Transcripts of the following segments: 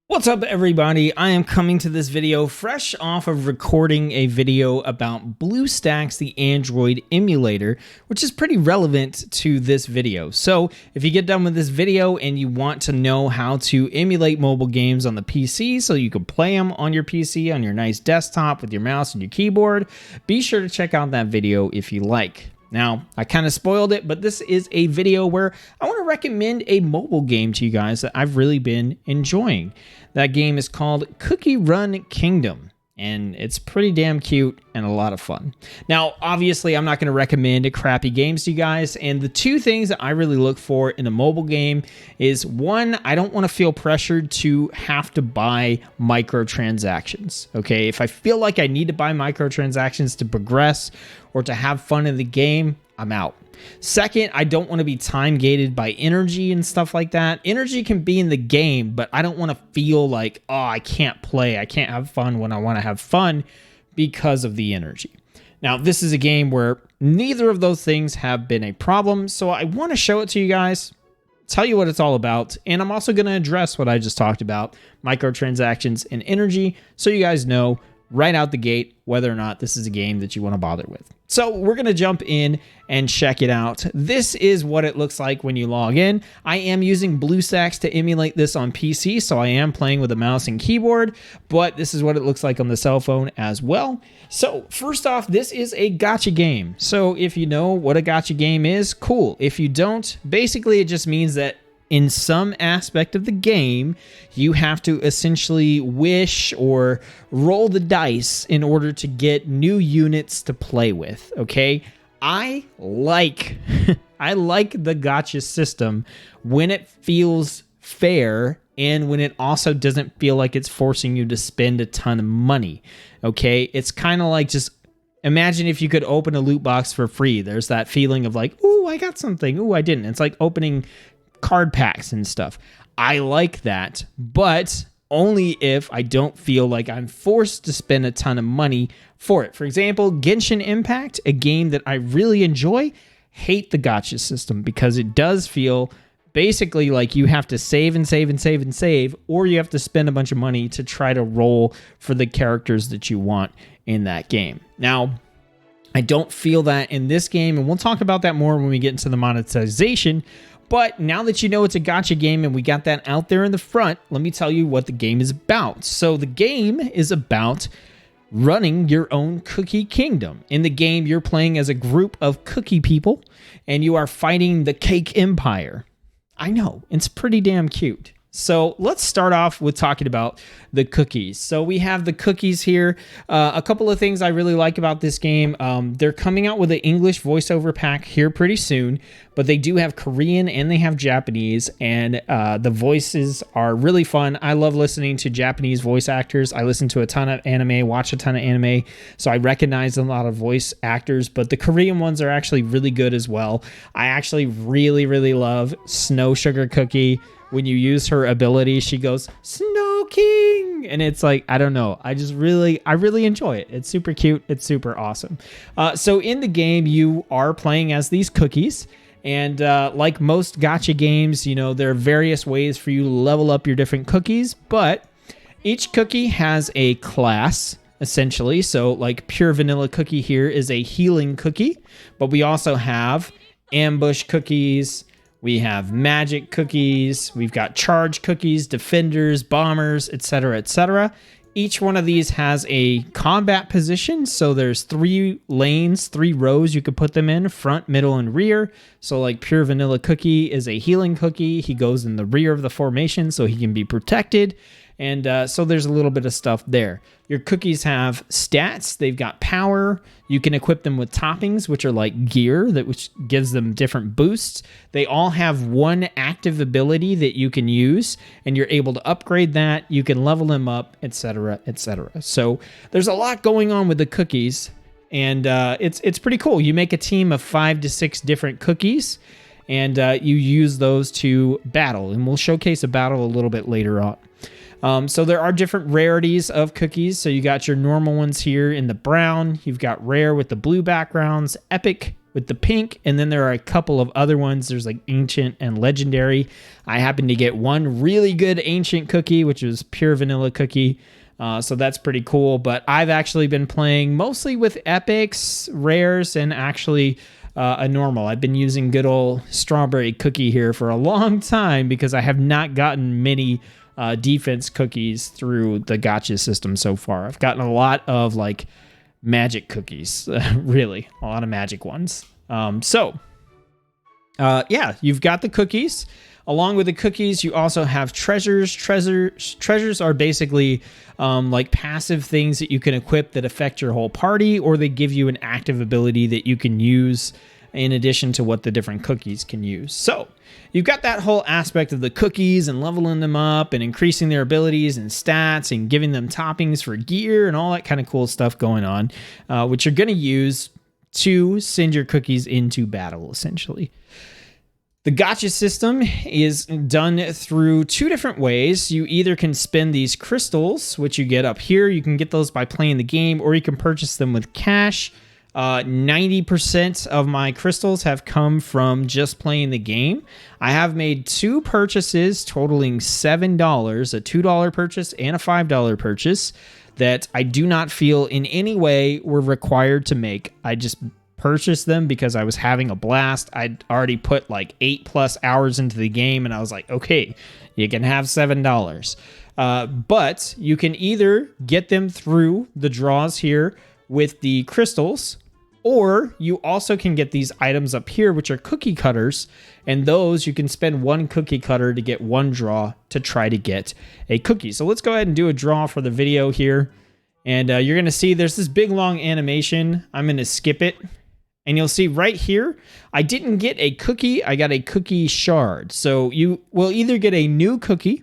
What's up, everybody? I am coming to this video fresh off of recording a video about BlueStacks, the Android emulator, which is pretty relevant to this video. So if you get done with this video and you want to know how to emulate mobile games on the PC so you can play them on your PC, on your nice desktop with your mouse and your keyboard, be sure to check out that video if you like. Now, I kind of spoiled it, but this is a video where I want to recommend a mobile game to you guys that I've really been enjoying. That game is called Cookie Run Kingdom, and it's pretty damn cute and a lot of fun. Now, obviously, I'm not going to recommend crappy games to you guys, and the two things that I really look for in a mobile game is, one, I don't want to feel pressured to have to buy microtransactions, okay? If I feel like I need to buy microtransactions to progress or to have fun in the game, I'm out. Second, I don't want to be time gated by energy and stuff like that. Energy can be in the game, but I don't want to feel like, oh, I can't play, I can't have fun when I want to have fun because of the energy. Now, this is a game where neither of those things have been a problem, so I want to show it to you guys, tell you what it's all about, and I'm also going to address what I just talked about, microtransactions and energy, so you guys know right out the gate whether or not this is a game that you want to bother with. So we're going to jump in and check it out. This is what it looks like when you log in. I am using BlueStacks to emulate this on PC, so I am playing with a mouse and keyboard, but this is what it looks like on the cell phone as well. So first off, this is a gacha game. So if you know what a gacha game is, cool. If you don't, basically it just means that in some aspect of the game, you have to essentially wish or roll the dice in order to get new units to play with, okay? I like the gacha system when it feels fair and when it also doesn't feel like it's forcing you to spend a ton of money, okay? It's kind of like just imagine if you could open a loot box for free. There's that feeling of like, ooh, I got something. Ooh, I didn't. It's like opening card packs and stuff. I like that, but only if I don't feel like I'm forced to spend a ton of money for it. For example, Genshin Impact, a game that I really enjoy, hate the gacha system because it does feel basically like you have to save and save and save and save, or you have to spend a bunch of money to try to roll for the characters that you want in that game. Now, I don't feel that in this game, and we'll talk about that more when we get into the monetization. But now that you know it's a gacha game and we got that out there in the front, let me tell you what the game is about. So the game is about running your own cookie kingdom. In the game, you're playing as a group of cookie people and you are fighting the cake empire. I know, it's pretty damn cute. So let's start off with talking about the cookies. So we have the cookies here. A couple of things I really like about this game. They're coming out with an English voiceover pack here pretty soon, but they do have Korean and they have Japanese, and the voices are really fun. I love listening to Japanese voice actors. I listen to a ton of anime, watch a ton of anime, so I recognize a lot of voice actors, but the Korean ones are actually really good as well. I actually really, really love Snow Sugar Cookie. When you use her ability, she goes, Snow King! And it's like, I don't know. I really enjoy it. It's super cute. It's super awesome. So in the game, you are playing as these cookies. And like most gacha games, you know, there are various ways for you to level up your different cookies. But each cookie has a class, essentially. So like Pure Vanilla Cookie here is a healing cookie. But we also have ambush cookies. We have magic cookies, we've got charge cookies, defenders, bombers, etc., etc. Each one of these has a combat position, so there's 3 lanes, 3 rows you could put them in, front, middle, and rear. So like Pure Vanilla Cookie is a healing cookie. He goes in the rear of the formation so he can be protected. And so there's a little bit of stuff there. Your cookies have stats. They've got power. You can equip them with toppings, which are like gear, which gives them different boosts. They all have one active ability that you can use, and you're able to upgrade that. You can level them up, etc., etc. So there's a lot going on with the cookies, and it's pretty cool. You make a team of 5 to 6 different cookies, and you use those to battle. And we'll showcase a battle a little bit later on. So there are different rarities of cookies. So you got your normal ones here in the brown. You've got rare with the blue backgrounds, epic with the pink, and then there are a couple of other ones. There's like ancient and legendary. I happened to get one really good ancient cookie, which was pure vanilla cookie. So that's pretty cool. But I've actually been playing mostly with epics, rares, and actually a normal. I've been using good old strawberry cookie here for a long time because I have not gotten many defense cookies through the gacha system so far. I've gotten a lot of like magic cookies, really, a lot of magic ones. Yeah, you've got the cookies. Along with the cookies, you also have treasures. Treasures are basically like passive things that you can equip that affect your whole party, or they give you an active ability that you can use in addition to what the different cookies can use. So you've got that whole aspect of the cookies and leveling them up and increasing their abilities and stats and giving them toppings for gear and all that kind of cool stuff going on, which you're going to use to send your cookies into battle, essentially. The gacha system is done through two different ways. You either can spend these crystals, which you get up here. You can get those by playing the game, or you can purchase them with cash. 90% of my crystals have come from just playing the game. I have made two purchases totaling $7, a $2 purchase and a $5 purchase, that I do not feel in any way were required to make. I just purchased them because I was having a blast. I'd already put like 8+ hours into the game, and I was like, okay, you can have $7. But you can either get them through the draws here with the crystals, or you also can get these items up here, which are cookie cutters, and those you can spend one cookie cutter to get one draw to try to get a cookie. So let's go ahead and do a draw for the video here. And you're going to see there's this big long animation. I'm going to skip it. And you'll see right here, I didn't get a cookie, I got a cookie shard. So you will either get a new cookie,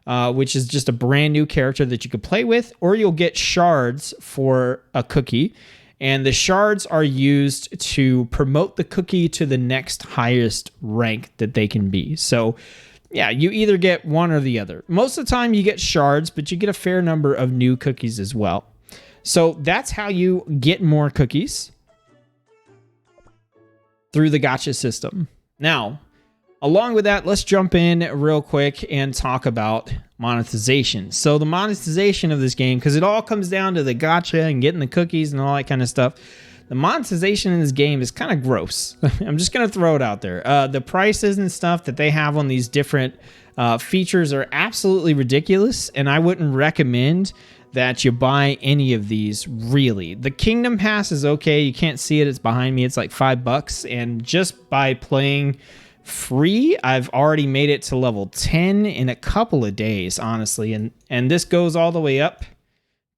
which is just a brand new character that you could play with, or you'll get shards for a cookie. And the shards are used to promote the cookie to the next highest rank that they can be. So yeah, you either get one or the other. Most of the time you get shards, but you get a fair number of new cookies as well. So that's how you get more cookies through the gacha system. Now, along with that, let's jump in real quick and talk about monetization. So the monetization of this game, because it all comes down to the gacha and getting the cookies and all that kind of stuff, the monetization in this game is kind of gross. I'm just going to throw it out there. The prices and stuff that they have on these different features are absolutely ridiculous, and I wouldn't recommend that you buy any of these, really. The Kingdom Pass is okay. You can't see it. It's behind me. It's like $5. And just by playing free, I've already made it to level 10 in a couple of days, honestly. And this goes all the way up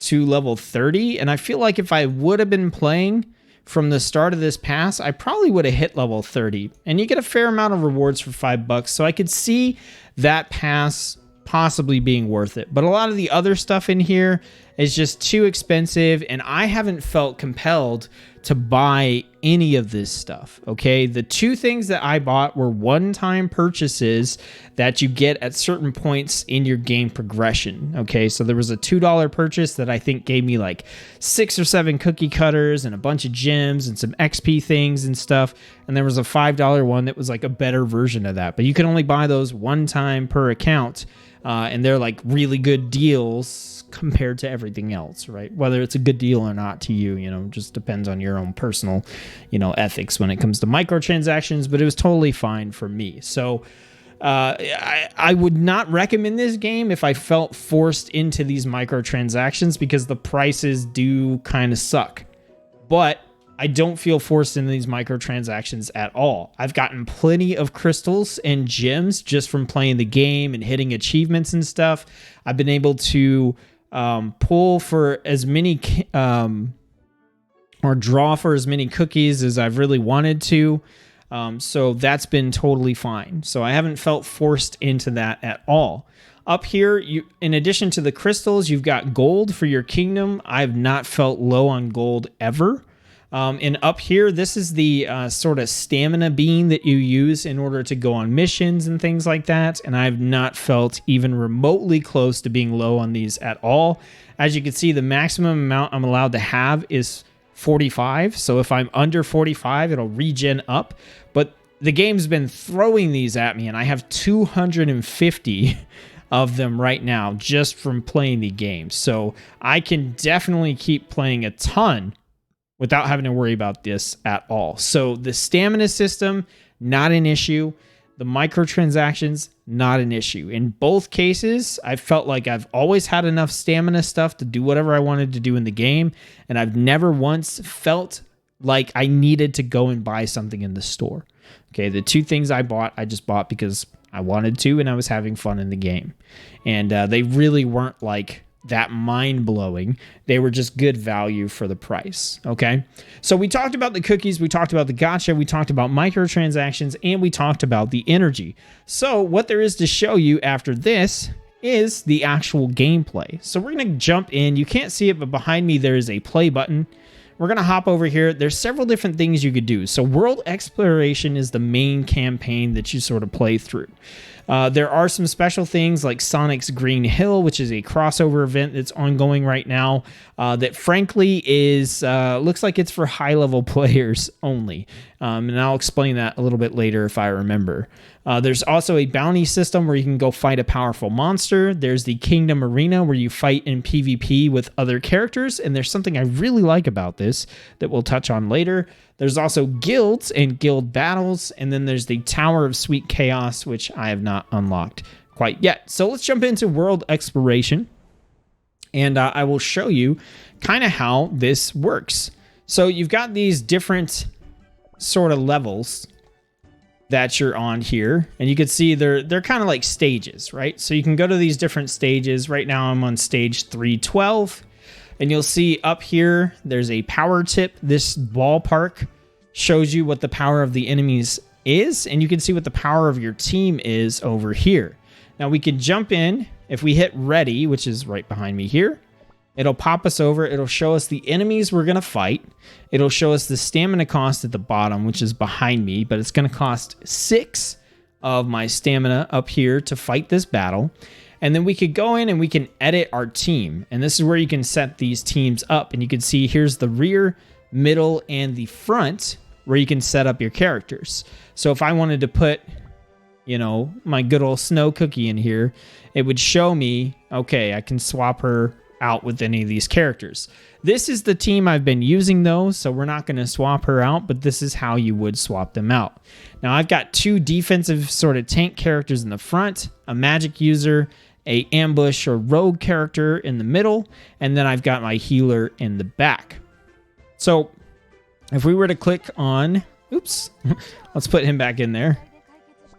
to level 30. And I feel like if I would have been playing from the start of this pass, I probably would have hit level 30. And you get a fair amount of rewards for $5. So I could see that pass possibly being worth it. But a lot of the other stuff in here is just too expensive, and I haven't felt compelled to buy any of this stuff, okay? The two things that I bought were one-time purchases that you get at certain points in your game progression, okay? So there was a $2 purchase that I think gave me like 6 or 7 cookie cutters and a bunch of gems and some XP things and stuff, and there was a $5 one that was like a better version of that. But you can only buy those one time per account, and they're like really good deals compared to everything else, right? Whether it's a good deal or not to you, just depends on your own personal, ethics when it comes to microtransactions, but it was totally fine for me. So I would not recommend this game if I felt forced into these microtransactions, because the prices do kind of suck. But I don't feel forced into these microtransactions at all. I've gotten plenty of crystals and gems just from playing the game and hitting achievements and stuff. I've been able to pull for as many or draw for as many cookies as I've really wanted to. So that's been totally fine. So I haven't felt forced into that at all. Up here, in addition to the crystals, you've got gold for your kingdom. I've not felt low on gold ever. And up here, this is the sort of stamina bean that you use in order to go on missions and things like that. And I've not felt even remotely close to being low on these at all. As you can see, the maximum amount I'm allowed to have is 45. So if I'm under 45, it'll regen up. But the game's been throwing these at me, and I have 250 of them right now just from playing the game. So I can definitely keep playing a ton without having to worry about this at all. So the stamina system, not an issue. The microtransactions, not an issue. In both cases, I felt like I've always had enough stamina stuff to do whatever I wanted to do in the game, and I've never once felt like I needed to go and buy something in the store. Okay, the two things I bought, I just bought because I wanted to, and I was having fun in the game. And they really weren't like that mind-blowing. They were just good value for the price, okay? So we talked about the cookies, we talked about the gacha, we talked about microtransactions, and we talked about the energy. So what there is to show you after this is the actual gameplay. So we're going to jump in. You can't see it, but behind me there is a play button. We're going to hop over here. There's several different things you could do. So world exploration is the main campaign that you sort of play through. There are some special things like Sonic's Green Hill, which is a crossover event that's ongoing right now that frankly is looks like it's for high-level players only. And I'll explain that a little bit later if I remember. There's also a bounty system where you can go fight a powerful monster. There's the Kingdom Arena where you fight in PvP with other characters. And there's something I really like about this that we'll touch on later. There's also guilds and guild battles. And then there's the Tower of Sweet Chaos, which I have not unlocked quite yet. So let's jump into world exploration. And I will show you kind of how this works. So you've got these different sort of levels that you're on here, and you can see they're kind of like stages, right? So you can go to these different stages. Right now I'm on stage 312, and you'll see up here there's a power tip. This ballpark shows you what the power of the enemies is, and you can see what the power of your team is over here. Now we can jump in. If we hit ready, which is right behind me here, it'll pop us over. It'll show us the enemies we're going to fight. It'll show us the stamina cost at the bottom, which is behind me, but it's going to cost 6 of my stamina up here to fight this battle. And then we could go in and we can edit our team. And this is where you can set these teams up. And you can see here's the rear, middle, and the front where you can set up your characters. So if I wanted to put, you know, my good old Snow Cookie in here, it would show me, okay, I can swap her out with any of these characters. This is the team I've been using though, so we're not going to swap her out, but this is how you would swap them out. Now I've got 2 defensive sort of tank characters in the front, a magic user, a ambush or rogue character in the middle, and then I've got my healer in the back. So if we were to click on, oops, let's put him back in there.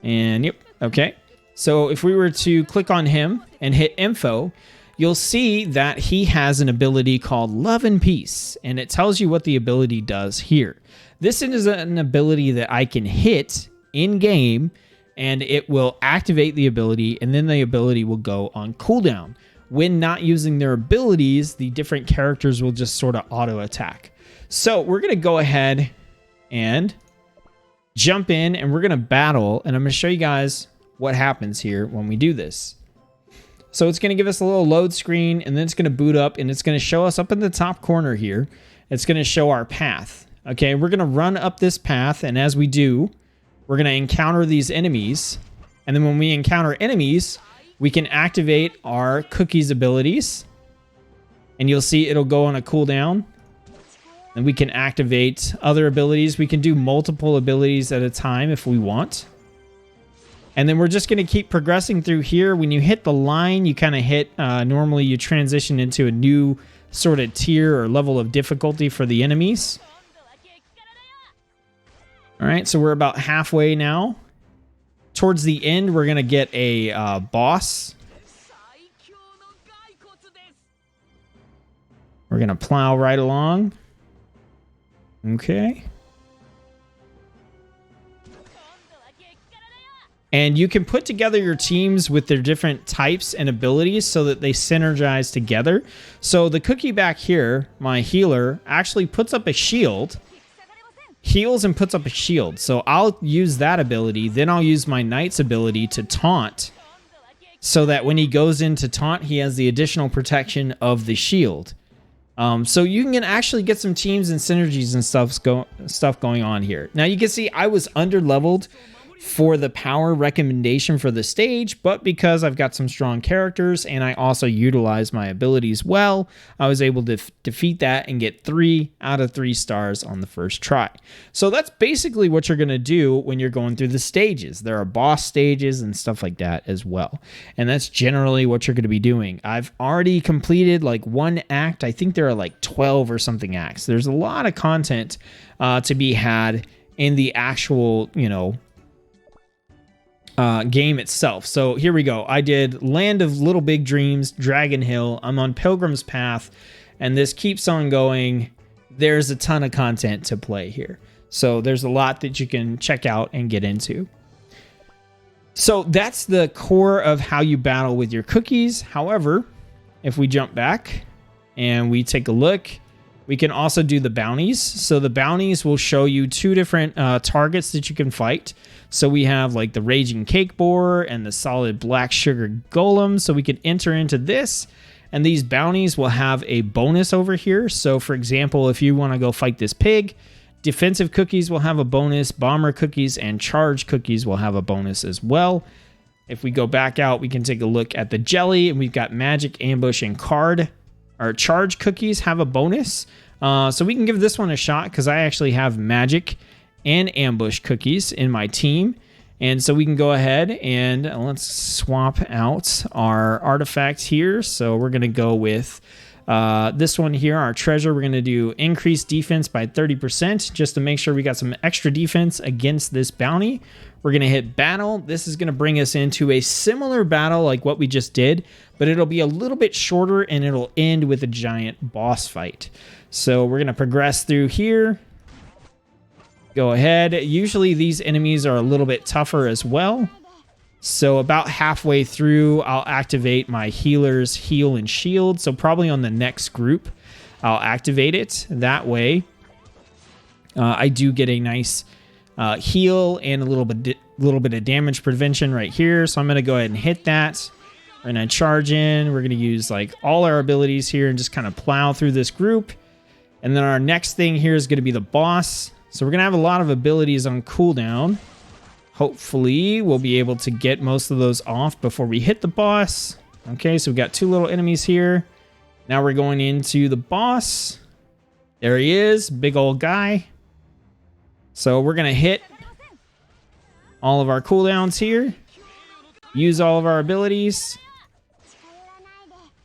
And yep, okay. So if we were to click on him and hit info, you'll see that he has an ability called Love and Peace, and it tells you what the ability does here. This is an ability that I can hit in-game, and it will activate the ability, and then the ability will go on cooldown. When not using their abilities, the different characters will just sort of auto-attack. So we're going to go ahead and jump in, and we're going to battle, and I'm going to show you guys what happens here when we do this. So it's going to give us a little load screen, and then it's going to boot up, and it's going to show us up in the top corner here. It's going to show our path. Okay, we're going to run up this path, and as we do, we're going to encounter these enemies. And then when we encounter enemies, we can activate our cookies abilities. And you'll see it'll go on a cooldown. And we can activate other abilities. We can do multiple abilities at a time if we want. And then we're just going to keep progressing through here. When you hit the line, you kind of hit, normally you transition into a new sort of tier or level of difficulty for the enemies. All right, so we're about halfway now. Towards the end, we're going to get a boss. We're going to plow right along. Okay. And you can put together your teams with their different types and abilities so that they synergize together. So the cookie back here, my healer, actually puts up a shield. Heals and puts up a shield. So I'll use that ability. Then I'll use my knight's ability to taunt. So that when he goes into taunt, he has the additional protection of the shield. So you can actually get some teams and synergies and stuff going on here. Now you can see I was under leveled for the power recommendation for the stage, but because I've got some strong characters and I also utilize my abilities well, I was able to defeat that and get 3 out of 3 stars on the first try. So that's basically what you're going to do when you're going through the stages. There are boss stages and stuff like that as well. And that's generally what you're going to be doing. I've already completed like 1 act. I think there are like 12 or something acts. There's a lot of content to be had in the actual, game itself. So here we go. I did Land of Little Big Dreams, Dragon Hill. I'm on Pilgrim's Path, and this keeps on going. There's a ton of content to play here. So there's a lot that you can check out and get into. So that's the core of how you battle with your cookies. However, if we jump back and we take a look, we can also do the bounties. So the bounties will show you 2 different targets that you can fight. So we have like the Raging Cake Boar and the Solid Black Sugar Golem. So we can enter into this, and these bounties will have a bonus over here. So for example, if you want to go fight this pig, defensive cookies will have a bonus, bomber cookies and charge cookies will have a bonus as well. If we go back out, we can take a look at the jelly, and we've got magic, ambush, and card. Our charge cookies have a bonus. So we can give this one a shot because I actually have magic and ambush cookies in my team. And so we can go ahead and let's swap out our artifact here. So we're going to go with this one here, our treasure. We're going to do increase defense by 30% just to make sure we got some extra defense against this bounty. We're going to hit battle. This is going to bring us into a similar battle like what we just did, but it'll be a little bit shorter and it'll end with a giant boss fight. So we're going to progress through here. Go ahead. Usually these enemies are a little bit tougher as well. So about halfway through, I'll activate my healer's heal and shield. So probably on the next group, I'll activate it. That way, I do get a nice heal and a little bit of damage prevention right here. So I'm going to go ahead and hit that. We're going to charge in. We're going to use like all our abilities here and just kind of plow through this group. And then our next thing here is going to be the boss. So we're going to have a lot of abilities on cooldown. Hopefully, we'll be able to get most of those off before we hit the boss. Okay, so we've got 2 little enemies here. Now we're going into the boss. There he is, big old guy. So we're going to hit all of our cooldowns here. Use all of our abilities.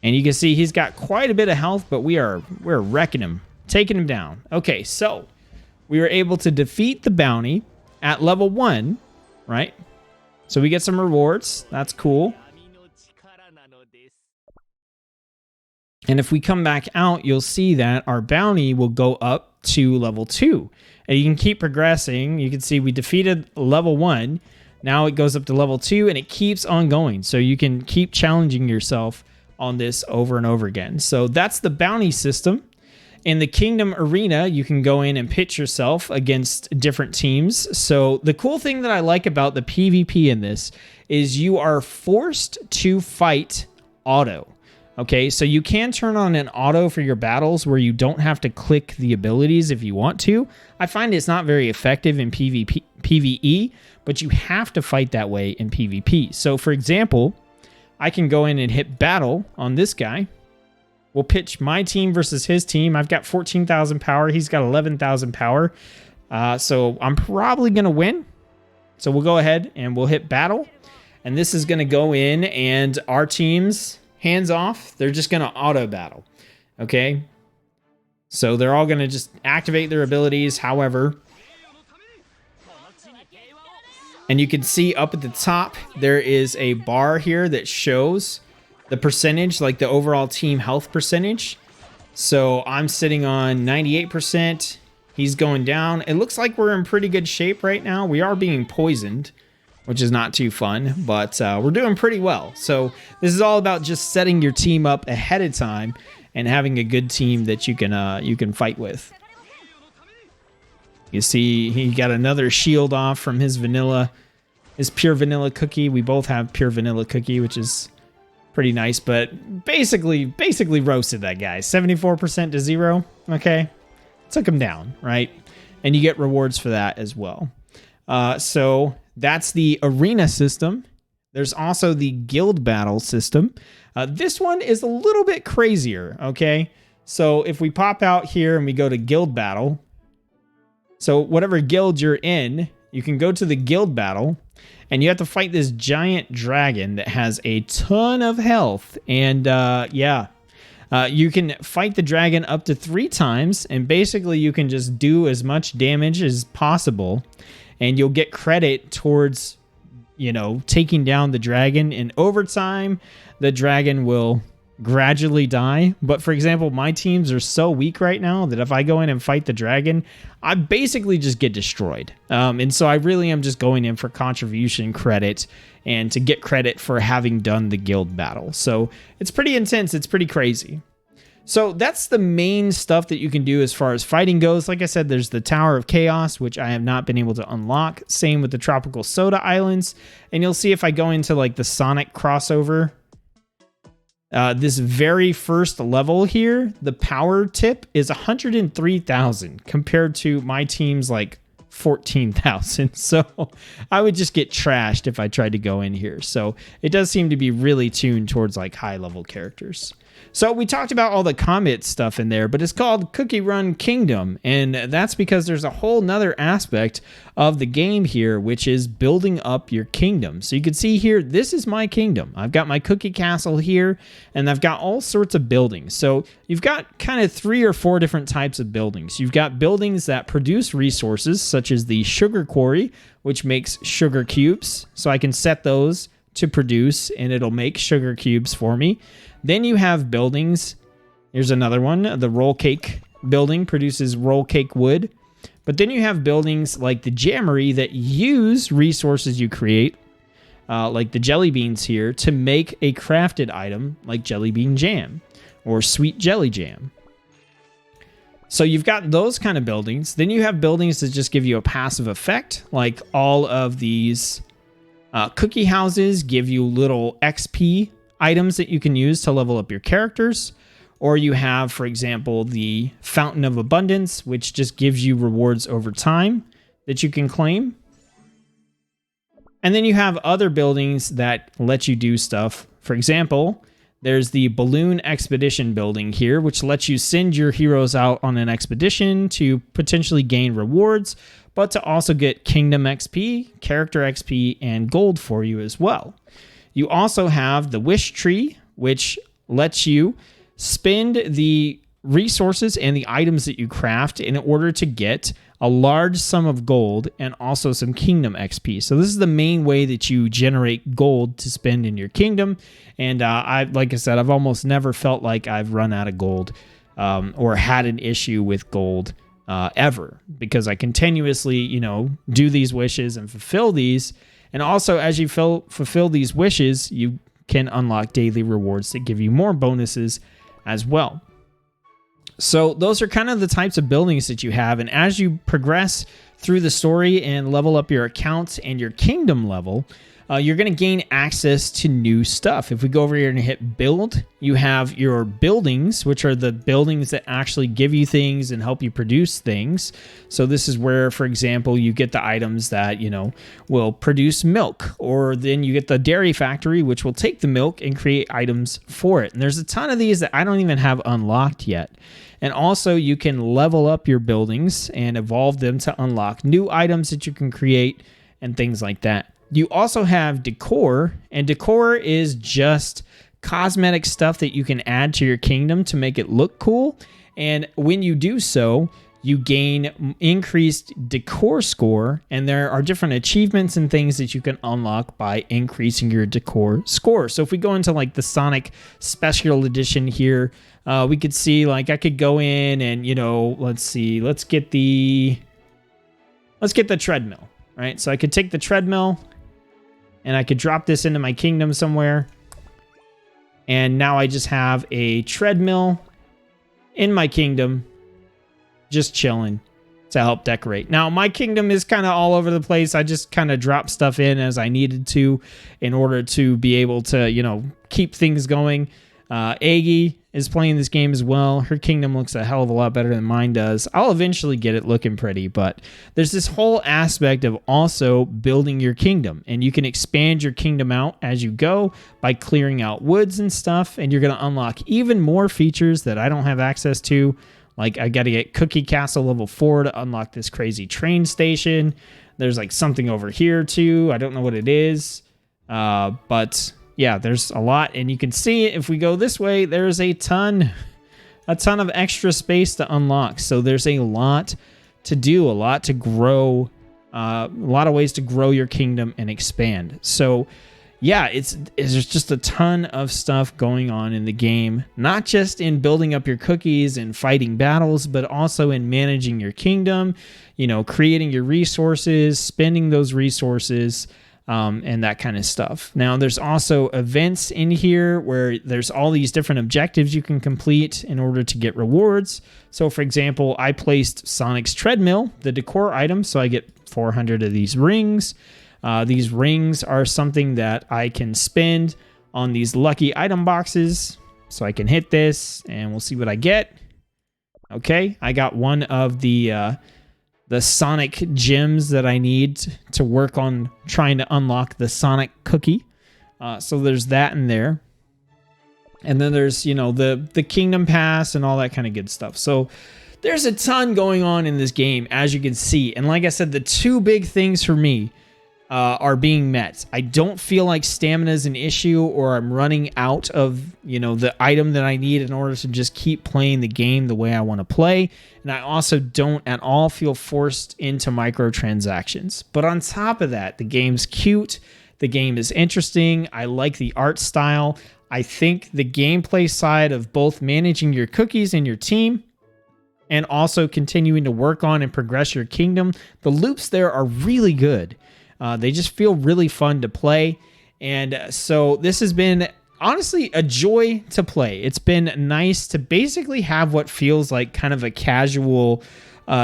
And you can see he's got quite a bit of health, but we're wrecking him, taking him down. Okay, so we were able to defeat the bounty at level 1, right? So we get some rewards. That's cool. And if we come back out, you'll see that our bounty will go up to level 2. And you can keep progressing. You can see we defeated level 1. Now it goes up to level 2, and it keeps on going. So you can keep challenging yourself on this over and over again. So that's the bounty system. In the Kingdom Arena, you can go in and pitch yourself against different teams. So the cool thing that I like about the PvP in this is you are forced to fight auto. Okay, so you can turn on an auto for your battles where you don't have to click the abilities if you want to. I find it's not very effective in PvE, but you have to fight that way in PvP. So for example, I can go in and hit battle on this guy. We'll pitch my team versus his team. I've got 14,000 power. He's got 11,000 power. So I'm probably going to win. So we'll go ahead and we'll hit battle. And this is going to go in and our teams, hands off, they're just going to auto battle. Okay. So they're all going to just activate their abilities. However, and you can see up at the top, there is a bar here that shows the percentage, like the overall team health percentage. So I'm sitting on 98%. He's going down. It looks like we're in pretty good shape right now. We are being poisoned, which is not too fun, but we're doing pretty well. So this is all about just setting your team up ahead of time and having a good team that you can fight with. You see, he got another shield off from his pure vanilla cookie. We both have pure vanilla cookie, which is pretty nice, but basically roasted that guy. 74% to 0. Okay, took him down, right? And you get rewards for that as well. So that's the arena system. There's also the guild battle system. This one is a little bit crazier, okay? So if we pop out here and we go to guild battle, so whatever guild you're in, you can go to the guild battle, and you have to fight this giant dragon that has a ton of health. And you can fight the dragon up to 3 times, and basically you can just do as much damage as possible, and you'll get credit towards, you know, taking down the dragon. And over time, the dragon will gradually die. But for example, my teams are so weak right now that if I go in and fight the dragon, I basically just get destroyed. And so I really am just going in for contribution credit and to get credit for having done the guild battle. So it's pretty intense. It's pretty crazy. So that's the main stuff that you can do as far as fighting goes. Like I said, there's the Tower of Chaos, which I have not been able to unlock. Same with the Tropical Soda Islands. And you'll see if I go into like the Sonic crossover, this very first level here, the power tip is 103,000 compared to my team's like 14,000. So I would just get trashed if I tried to go in here. So it does seem to be really tuned towards like high level characters. So we talked about all the combat stuff in there, but it's called Cookie Run Kingdom. And that's because there's a whole nother aspect of the game here, which is building up your kingdom. So you can see here, this is my kingdom. I've got my cookie castle here, and I've got all sorts of buildings. So you've got kind of 3 or 4 different types of buildings. You've got buildings that produce resources, such as the sugar quarry, which makes sugar cubes. So I can set those to produce, and it'll make sugar cubes for me. Then you have buildings. Here's another one. The roll cake building produces roll cake wood. But then you have buildings like the jammery that use resources you create, like the jelly beans here, to make a crafted item like jelly bean jam or sweet jelly jam. So you've got those kind of buildings. Then you have buildings that just give you a passive effect, like all of these cookie houses give you little XP items that you can use to level up your characters. Or you have, for example, the Fountain of Abundance, which just gives you rewards over time that you can claim. And then you have other buildings that let you do stuff. For example, there's the Balloon Expedition building here, which lets you send your heroes out on an expedition to potentially gain rewards, but to also get Kingdom XP, Character XP, and gold for you as well. You also have the Wish Tree, which lets you spend the resources and the items that you craft in order to get a large sum of gold and also some kingdom XP. So this is the main way that you generate gold to spend in your kingdom. And like I said, I've almost never felt like I've run out of gold or had an issue with gold ever, because I continuously, do these wishes and fulfill these. And also, as you fulfill these wishes, you can unlock daily rewards that give you more bonuses as well. So those are kind of the types of buildings that you have. And as you progress through the story and level up your accounts and your kingdom level, you're going to gain access to new stuff. If we go over here and hit build, you have your buildings, which are the buildings that actually give you things and help you produce things. So this is where, for example, you get the items that, will produce milk, or then you get the dairy factory, which will take the milk and create items for it. And there's a ton of these that I don't even have unlocked yet. And also you can level up your buildings and evolve them to unlock new items that you can create and things like that. You also have decor, and decor is just cosmetic stuff that you can add to your kingdom to make it look cool. And when you do so, you gain increased decor score, and there are different achievements and things that you can unlock by increasing your decor score. So if we go into like the Sonic Special Edition here, we could see like I could go in and, let's get the treadmill, right? So I could take the treadmill and I could drop this into my kingdom somewhere. And now I just have a treadmill in my kingdom, just chilling. to help decorate. Now, my kingdom is kind of all over the place. I just kind of drop stuff in as I needed to in order to be able to, you know, keep things going. Aggie is playing this game as well. Her kingdom looks a hell of a lot better than mine does. I'll eventually get it looking pretty, but there's this whole aspect of also building your kingdom, and you can expand your kingdom out as you go by clearing out woods and stuff, and you're going to unlock even more features that I don't have access to. Like, I got to get Cookie Castle level 4 to unlock this crazy train station. There's like something over here too. I don't know what it is, but yeah, there's a lot, and you can see if we go this way, there's a ton of extra space to unlock. So there's a lot to do, a lot to grow, a lot of ways to grow your kingdom and expand. So yeah, there's just a ton of stuff going on in the game, not just in building up your cookies and fighting battles, but also in managing your kingdom, you know, creating your resources, spending those resources, and that kind of stuff. Now, there's also events in here where there's all these different objectives you can complete in order to get rewards. So, for example, I placed Sonic's treadmill, the decor item, so I get 400 of these rings. These rings are something that I can spend on these lucky item boxes. So I can hit this, and we'll see what I get. Okay, I got one of the Sonic gems that I need to work on trying to unlock the Sonic cookie. So there's that in there. And then there's, you know, the Kingdom Pass and all that kind of good stuff. So there's a ton going on in this game, as you can see. And like I said, the two big things for me are being met. I don't feel like stamina is an issue, or I'm running out of, you know, the item that I need in order to just keep playing the game the way I want to play. And I also don't at all feel forced into microtransactions. But on top of that, the game's cute. The game is interesting. I like the art style. I think the gameplay side of both managing your cookies and your team and also continuing to work on and progress your kingdom, the loops there are really good. They just feel really fun to play. And so this has been, honestly, a joy to play. It's been nice to basically have what feels like kind of a casual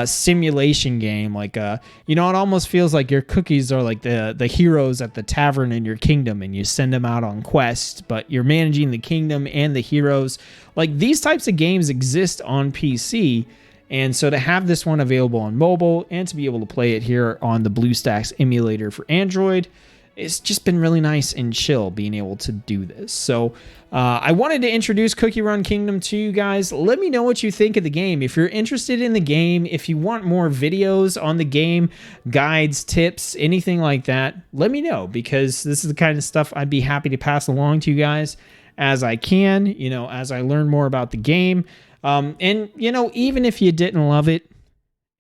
simulation game. Like, you know, it almost feels like your cookies are like the heroes at the tavern in your kingdom, and you send them out on quests, but you're managing the kingdom and the heroes. Like, these types of games exist on PC. And so to have this one available on mobile and to be able to play it here on the BlueStacks emulator for Android, it's just been really nice and chill being able to do this. So I wanted to introduce Cookie Run Kingdom to you guys. Let me know what you think of the game. If you're interested in the game, if you want more videos on the game, guides, tips, anything like that, let me know, because this is the kind of stuff I'd be happy to pass along to you guys as I can, you know, as I learn more about the game. And, you know, even if you didn't love it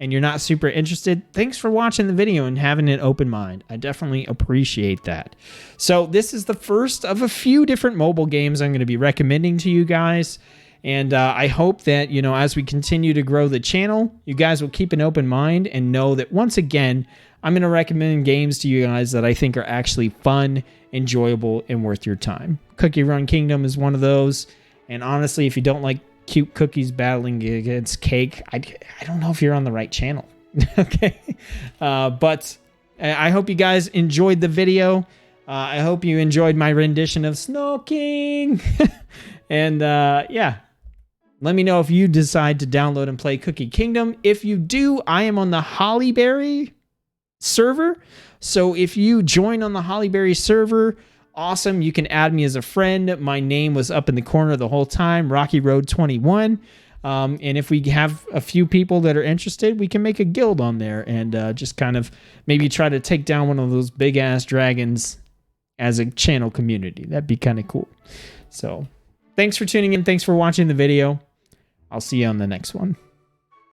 and you're not super interested, thanks for watching the video and having an open mind. I definitely appreciate that. So this is the first of a few different mobile games I'm going to be recommending to you guys. And I hope that, you know, as we continue to grow the channel, you guys will keep an open mind and know that, once again, I'm going to recommend games to you guys that I think are actually fun, enjoyable, and worth your time. Cookie Run Kingdom is one of those. And honestly, if you don't like cute cookies battling against cake, I don't know if you're on the right channel. Okay, but I hope you guys enjoyed the video. I hope you enjoyed my rendition of Snow King. And yeah, let me know if you decide to download and play Cookie Kingdom. If you do, I am on the Hollyberry server. So if you join on the Hollyberry server, awesome. You can add me as a friend. My name was up in the corner the whole time, Rocky Road 21. And if we have a few people that are interested, we can make a guild on there and just kind of maybe try to take down one of those big ass dragons as a channel community. That'd be kind of cool. So thanks for tuning in. Thanks for watching the video. I'll see you on the next one.